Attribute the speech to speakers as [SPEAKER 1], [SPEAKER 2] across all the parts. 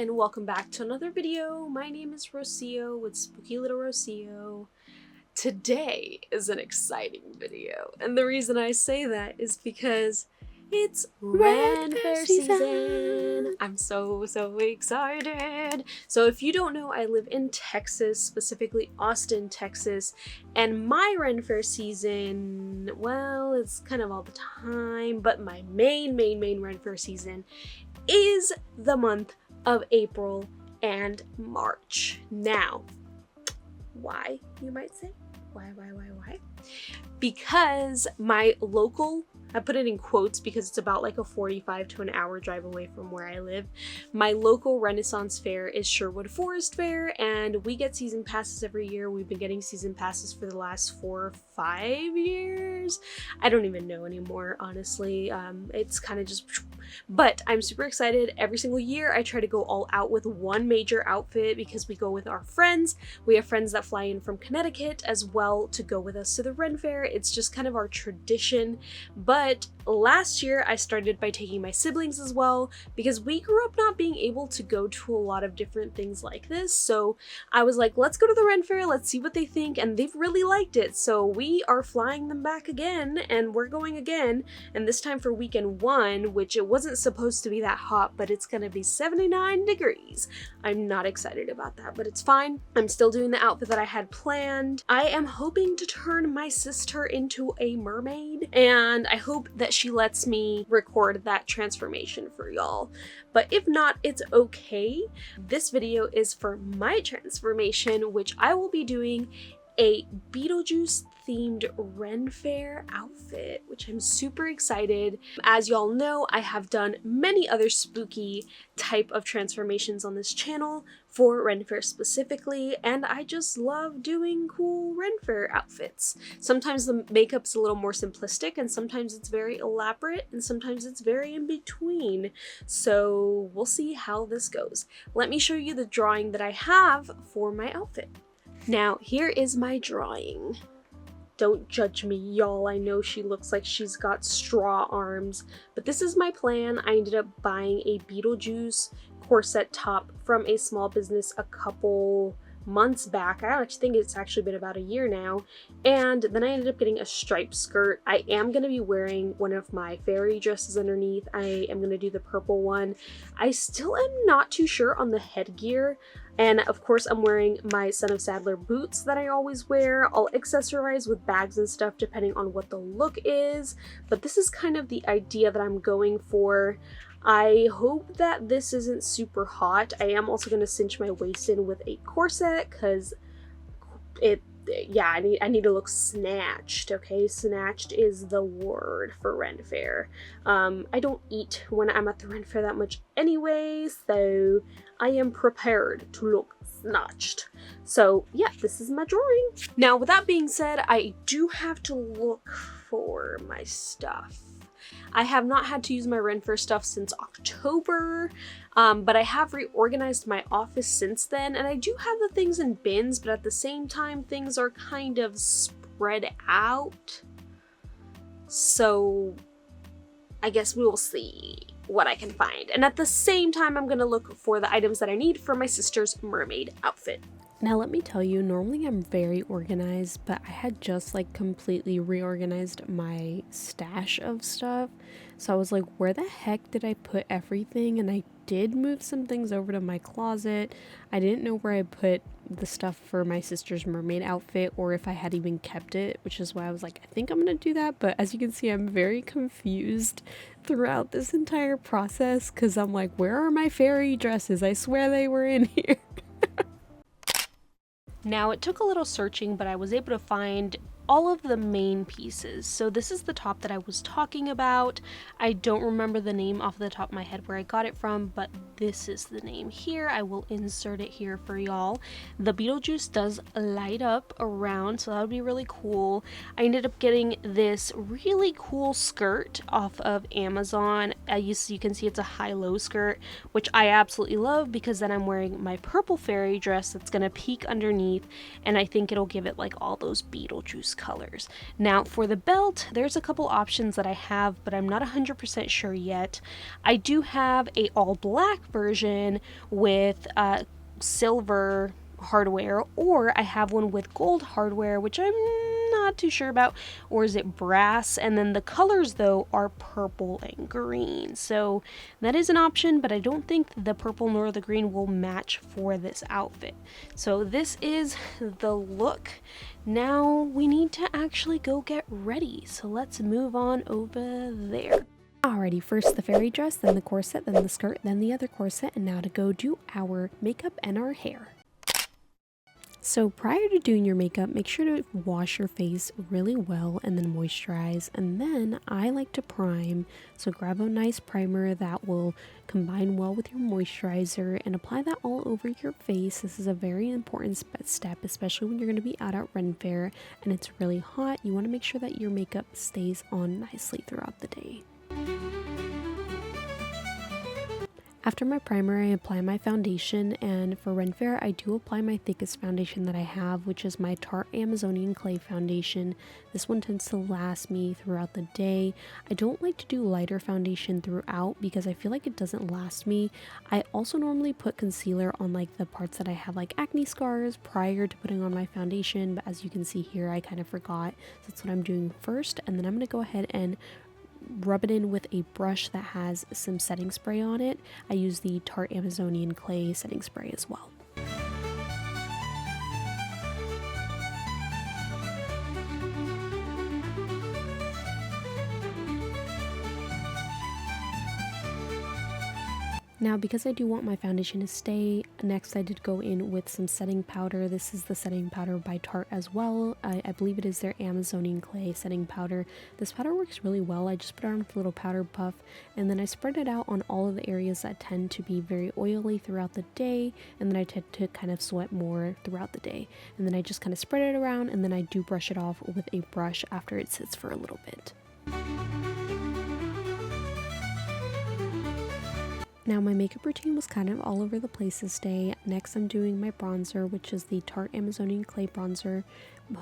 [SPEAKER 1] and welcome back to another video. My name is Rocio with Spooky Little Rocio. Today is an exciting video, and the reason I say that is because it's Ren Faire season. I'm so excited. So if you don't know, I live in Texas, specifically Austin, Texas, and my Ren Faire season, well, it's kind of all the time, but my main Ren Faire season is the month of April and March. Now, why, you might say? Why? Because my local, I put it in quotes because it's about like a 45 to an hour drive away from where I live. My local Renaissance fair is Sherwood Forest Fair, and we get season passes every year. We've been getting season passes for the last 4 or 5 years. I don't even know anymore, honestly. It's kind of just, but I'm super excited. Every single year I try to go all out with one major outfit because we go with our friends. We have friends that fly in from Connecticut as well to go with us to the Ren Fair. It's just kind of our tradition. But last year I started by taking my siblings as well because we grew up not being able to go to a lot of different things like this. So I was like, let's go to the Ren Fair, let's see what they think, and they've really liked it. So we are flying them back again, and we're going again, and this time for weekend 1, which it wasn't supposed to be that hot, but it's gonna be 79 degrees. I'm not excited about that, but it's fine. I'm still doing the outfit that I had planned. I am hoping to turn my sister into a mermaid, and I hope that she lets me record that transformation for y'all. But if not, it's okay. This video is for my transformation, which I will be doing a Beetlejuice themed Ren Faire outfit, which I'm super excited. As y'all know, I have done many other spooky type of transformations on this channel for Ren Faire specifically, and I just love doing cool Ren Faire outfits. Sometimes the makeup's a little more simplistic, and sometimes it's very elaborate, and sometimes it's very in between. So we'll see how this goes. Let me show you the drawing that I have for my outfit. Now, here is my drawing. Don't judge me, y'all. I know she looks like she's got straw arms, but this is my plan. I ended up buying a Beetlejuice corset top from a small business a couple months back. I actually think it's actually been about a year now, and then I ended up getting a striped skirt. I am going to be wearing one of my fairy dresses underneath. I am going to do the purple one. I still am not too sure on the headgear, and of course I'm wearing my Son of Sadler boots that I always wear. I'll accessorize with bags and stuff depending on what the look is, but this is kind of the idea that I'm going for. I hope that this isn't super hot. I am also going to cinch my waist in with a corset because I need to look snatched, okay? Snatched is the word for Ren Faire. I don't eat when I'm at the Ren Faire that much anyway, so I am prepared to look snatched. So yeah, this is my drawing. Now, with that being said, I do have to look for my stuff. I have not had to use my Ren Faire stuff since October, but I have reorganized my office since then, and I do have the things in bins, but at the same time, things are kind of spread out. So I guess we will see what I can find. And at the same time, I'm gonna look for the items that I need for my sister's mermaid outfit.
[SPEAKER 2] Now let me tell you, normally I'm very organized, but I had just like completely reorganized my stash of stuff. So I was like, where the heck did I put everything? And I did move some things over to my closet. I didn't know where I put the stuff for my sister's mermaid outfit or if I had even kept it, which is why I was like, I think I'm gonna do that. But as you can see, I'm very confused throughout this entire process because I'm like, where are my fairy dresses? I swear they were in here.
[SPEAKER 1] Now, it took a little searching, but I was able to find all of the main pieces. So this is the top that I was talking about. I don't remember the name off the top of my head where I got it from, but this is the name here. I will insert it here for y'all. The Beetlejuice does light up around, so that would be really cool. I ended up getting this really cool skirt off of Amazon. You can see it's a high-low skirt, which I absolutely love because then I'm wearing my purple fairy dress that's gonna peek underneath, and I think it'll give it like all those Beetlejuice colors. Now for the belt, there's a couple options that I have, but I'm not 100% sure yet. I do have a all black version with silver hardware, or I have one with gold hardware, which I'm not too sure about, or is it brass? And then the colors though are purple and green, so that is an option, but I don't think the purple nor the green will match for this outfit. So this is the look. Now we need to actually go get ready, so let's move on over there.
[SPEAKER 2] Alrighty, first the fairy dress, then the corset, then the skirt, then the other corset, and now to go do our makeup and our hair. So prior to doing your makeup, make sure to wash your face really well and then moisturize. And then I like to prime. So grab a nice primer that will combine well with your moisturizer and apply that all over your face. This is a very important step, especially when you're going to be out at Ren Faire and it's really hot. You want to make sure that your makeup stays on nicely throughout the day. After my primer, I apply my foundation, and for Ren Faire, I do apply my thickest foundation that I have, which is my Tarte Amazonian Clay foundation. This one tends to last me throughout the day. I don't like to do lighter foundation throughout because I feel like it doesn't last me. I also normally put concealer on like the parts that I have like acne scars prior to putting on my foundation, but as you can see here, I kind of forgot. So that's what I'm doing first, and then I'm going to go ahead and rub it in with a brush that has some setting spray on it. I use the Tarte Amazonian Clay setting spray as well. Now, because I do want my foundation to stay, next I did go in with some setting powder. This is the setting powder by Tarte as well. I believe it is their Amazonian Clay setting powder. This powder works really well. I just put it on with a little powder puff, and then I spread it out on all of the areas that tend to be very oily throughout the day, and then I tend to kind of sweat more throughout the day. And then I just kind of spread it around, and then I do brush it off with a brush after it sits for a little bit. Now my makeup routine was kind of all over the place this day. Next I'm doing my bronzer, which is the Tarte Amazonian Clay bronzer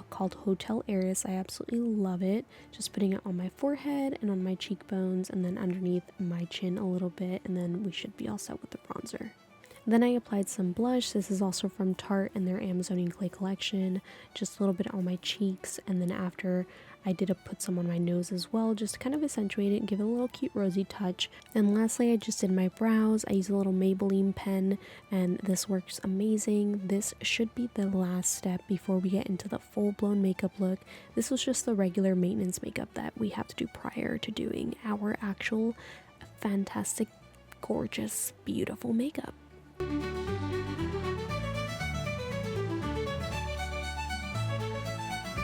[SPEAKER 2] called Hotel Heiress. I absolutely love it. Just putting it on my forehead and on my cheekbones and then underneath my chin a little bit, and then we should be all set with the bronzer. Then I applied some blush. This is also from Tarte and their Amazonian Clay collection. Just a little bit on my cheeks, and then after I did put some on my nose as well, just to kind of accentuate it and give it a little cute rosy touch. And lastly, I just did my brows. I used a little Maybelline pen, and this works amazing. This should be the last step before we get into the full-blown makeup look. This was just the regular maintenance makeup that we have to do prior to doing our actual fantastic, gorgeous, beautiful makeup.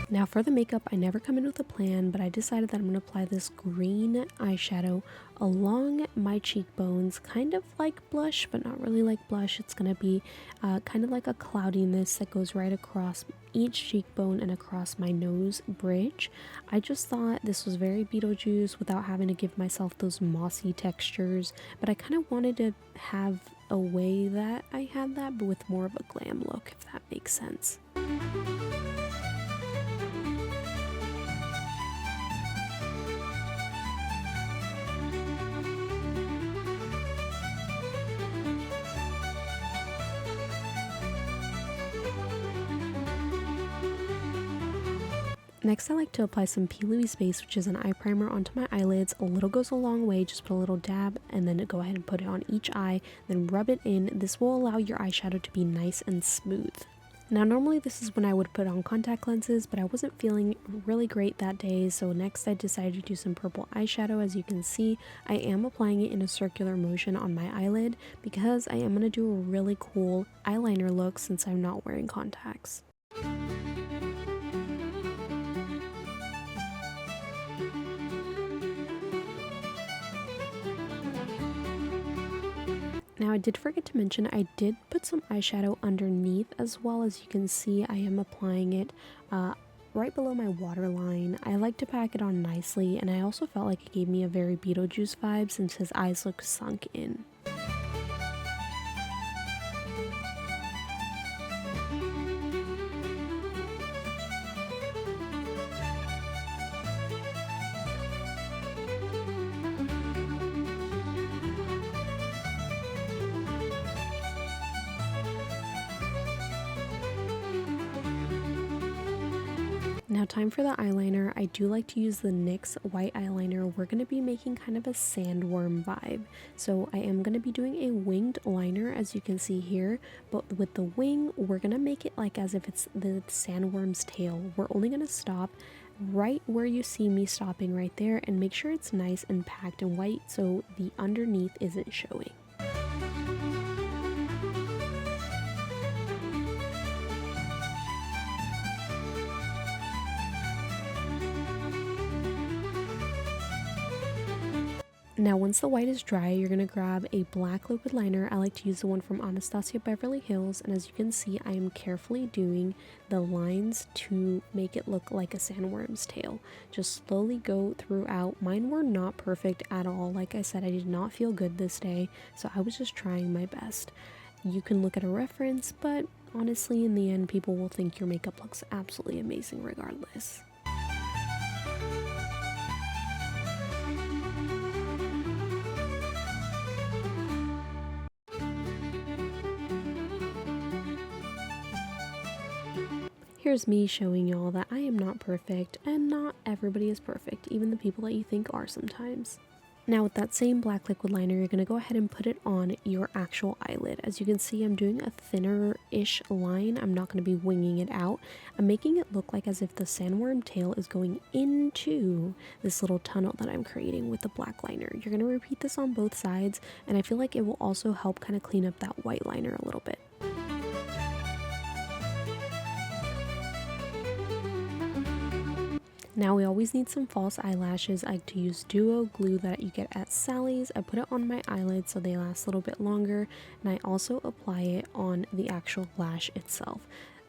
[SPEAKER 2] Now for the makeup, I never come in with a plan, but I decided that I'm going to apply this green eyeshadow along my cheekbones, kind of like blush, but not really like blush. It's going to be kind of like a cloudiness that goes right across each cheekbone and across my nose bridge. I just thought this was very Beetlejuice without having to give myself those mossy textures, but I kind of wanted to have a way that I had that, but with more of a glam look, if that makes sense. Next, I like to apply some P. Louise Base, which is an eye primer, onto my eyelids. A little goes a long way. Just put a little dab and then go ahead and put it on each eye, then rub it in. This will allow your eyeshadow to be nice and smooth. Now, normally this is when I would put on contact lenses, but I wasn't feeling really great that day, so next I decided to do some purple eyeshadow. As you can see, I am applying it in a circular motion on my eyelid because I am going to do a really cool eyeliner look since I'm not wearing contacts. Now, I did forget to mention I did put some eyeshadow underneath as well. As you can see, I am applying it right below my waterline. I like to pack it on nicely, and I also felt like it gave me a very Beetlejuice vibe since his eyes look sunk in. Now time for the eyeliner. I do like to use the NYX white eyeliner. We're going to be making kind of a sandworm vibe. So I am going to be doing a winged liner as you can see here, but with the wing we're going to make it like as if it's the sandworm's tail. We're only going to stop right where you see me stopping right there and make sure it's nice and packed and white so the underneath isn't showing. Now once the white is dry, you're going to grab a black liquid liner. I like to use the one from Anastasia Beverly Hills, and as you can see I am carefully doing the lines to make it look like a sandworm's tail. Just slowly go throughout. Mine were not perfect at all. Like I said, I did not feel good this day, so I was just trying my best. You can look at a reference, but honestly in the end people will think your makeup looks absolutely amazing regardless. Here's me showing y'all that I am not perfect, and not everybody is perfect, even the people that you think are sometimes. Now with that same black liquid liner, you're going to go ahead and put it on your actual eyelid. As you can see, I'm doing a thinner-ish line. I'm not going to be winging it out. I'm making it look like as if the sandworm tail is going into this little tunnel that I'm creating with the black liner. You're going to repeat this on both sides, and I feel like it will also help kind of clean up that white liner a little bit. Now we always need some false eyelashes. I like to use duo glue that you get at Sally's. I put it on my eyelids so they last a little bit longer, and I also apply it on the actual lash itself.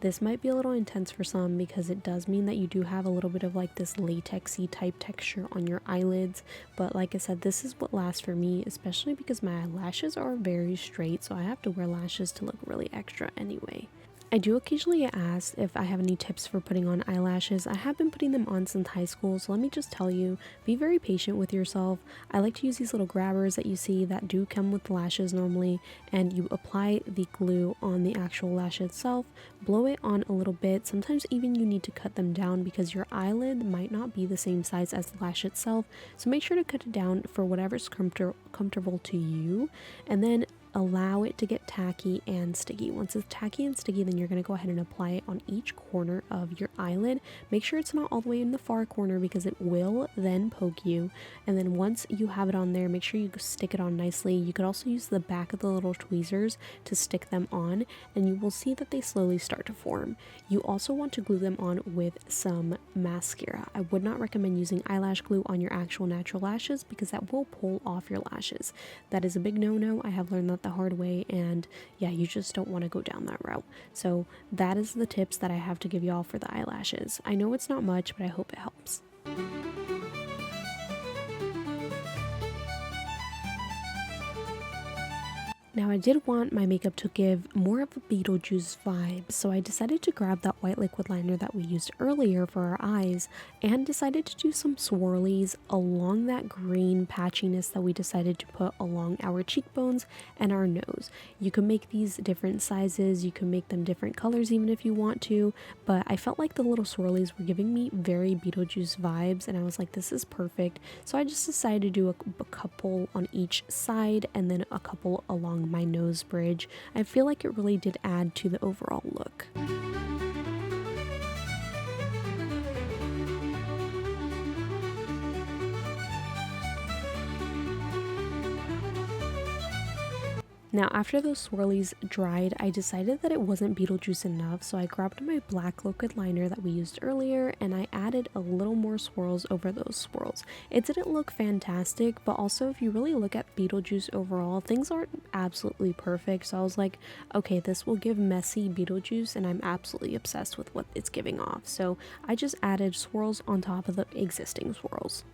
[SPEAKER 2] This might be a little intense for some because it does mean that you do have a little bit of like this latexy type texture on your eyelids, but like I said, this is what lasts for me, especially because my eyelashes are very straight, so I have to wear lashes to look really extra anyway. I do occasionally get asked if I have any tips for putting on eyelashes. I have been putting them on since high school, so let me just tell you, be very patient with yourself. I like to use these little grabbers that you see that do come with lashes normally, and you apply the glue on the actual lash itself, blow it on a little bit. Sometimes even you need to cut them down because your eyelid might not be the same size as the lash itself, so make sure to cut it down for whatever's comfortable to you, and then allow it to get tacky and sticky. Once it's tacky and sticky, then you're going to go ahead and apply it on each corner of your eyelid. Make sure it's not all the way in the far corner because it will then poke you. And then once you have it on there, make sure you stick it on nicely. You could also use the back of the little tweezers to stick them on, and you will see that they slowly start to form. You also want to glue them on with some mascara. I would not recommend using eyelash glue on your actual natural lashes because that will pull off your lashes. That is a big no-no. I have learned that the hard way, and yeah, you just don't want to go down that route. So that is the tips that I have to give y'all for the eyelashes. I know it's not much, but I hope it helps. Now I did want my makeup to give more of a Beetlejuice vibe, so I decided to grab that white liquid liner that we used earlier for our eyes and decided to do some swirlies along that green patchiness that we decided to put along our cheekbones and our nose. You can make these different sizes, you can make them different colors even if you want to, but I felt like the little swirlies were giving me very Beetlejuice vibes, and I was like, this is perfect. So I just decided to do a couple on each side and then a couple along my nose bridge. I feel like it really did add to the overall look. Now after those swirlies dried, I decided that it wasn't Beetlejuice enough, so I grabbed my black liquid liner that we used earlier and I added a little more swirls over those swirls. It didn't look fantastic, but also if you really look at Beetlejuice overall, things aren't absolutely perfect, so I was like, okay, this will give messy Beetlejuice, and I'm absolutely obsessed with what it's giving off. So I just added swirls on top of the existing swirls.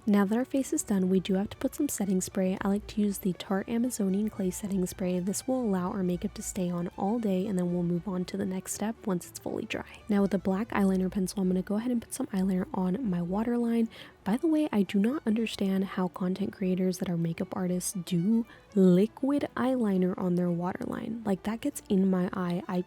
[SPEAKER 2] Now that our face is done, we do have to put some setting spray. I like to use the Tarte Amazonian Clay setting spray. This will allow our makeup to stay on all day, and then we'll move on to the next step once it's fully dry. Now with a black eyeliner pencil, I'm going to go ahead and put some eyeliner on my waterline. By the way, I do not understand how content creators that are makeup artists do liquid eyeliner on their waterline. Like, that gets in my eye.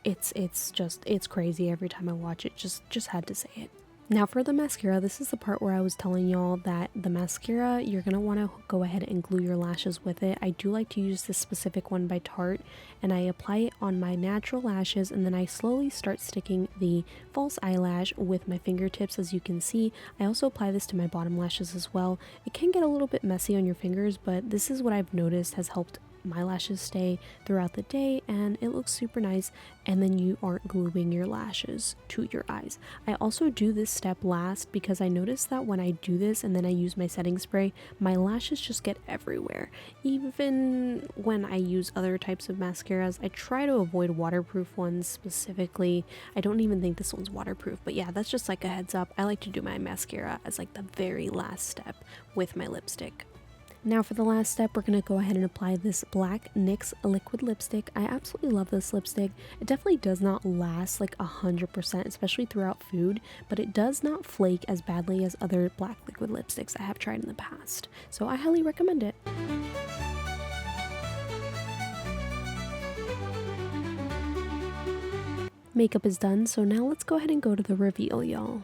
[SPEAKER 2] It's crazy every time I watch it. Just had to say it. Now for the mascara, this is the part where I was telling y'all that the mascara, you're going to want to go ahead and glue your lashes with it. I do like to use this specific one by Tarte, and I apply it on my natural lashes, and then I slowly start sticking the false eyelash with my fingertips. As you can see, I also apply this to my bottom lashes as well. It can get a little bit messy on your fingers, but this is what I've noticed has helped my lashes stay throughout the day, and it looks super nice, and then you aren't gluing your lashes to your eyes. I also do this step last because I noticed that when I do this and then I use my setting spray, my lashes just get everywhere. Even when I use other types of mascaras, I try to avoid waterproof ones specifically. I don't even think this one's waterproof, but yeah, that's just like a heads up. I like to do my mascara as like the very last step with my lipstick. Now for the last step, we're going to go ahead and apply this black NYX liquid lipstick. I absolutely love this lipstick. It definitely does not last like 100%, especially throughout food, but it does not flake as badly as other black liquid lipsticks I have tried in the past. So I highly recommend it. Makeup is done, so now let's go ahead and go to the reveal, y'all.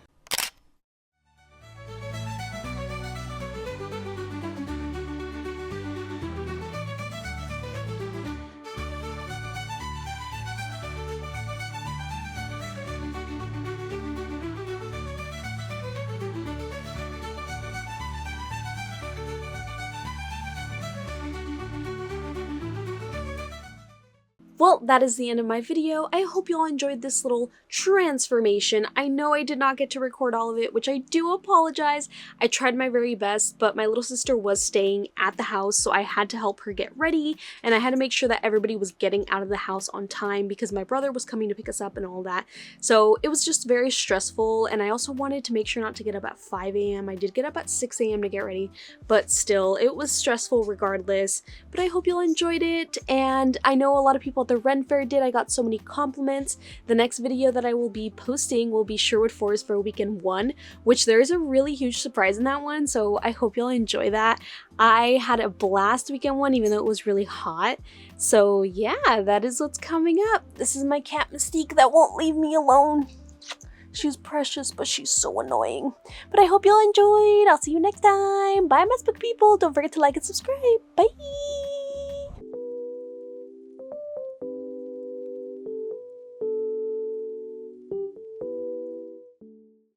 [SPEAKER 1] Well, that is the end of my video. I hope you all enjoyed this little transformation. I know I did not get to record all of it, which I do apologize. I tried my very best, but my little sister was staying at the house, so I had to help her get ready, and I had to make sure that everybody was getting out of the house on time because my brother was coming to pick us up and all that. So it was just very stressful, and I also wanted to make sure not to get up at 5 a.m. I did get up at 6 a.m. to get ready, but still, it was stressful regardless. But I hope you all enjoyed it, and I know a lot of people at the Ren Faire did. I got so many compliments. The next video that I will be posting will be Sherwood Forest Fair Weekend 1, which there is a really huge surprise in that one, so I hope you'll enjoy that. I had a blast weekend 1, even though it was really hot. So yeah, that is what's coming up. This is my cat Mystique that won't leave me alone. She's precious, but she's so annoying. But I hope y'all enjoyed. I'll see you next time. Bye, my spook people. Don't forget to like and subscribe. Bye.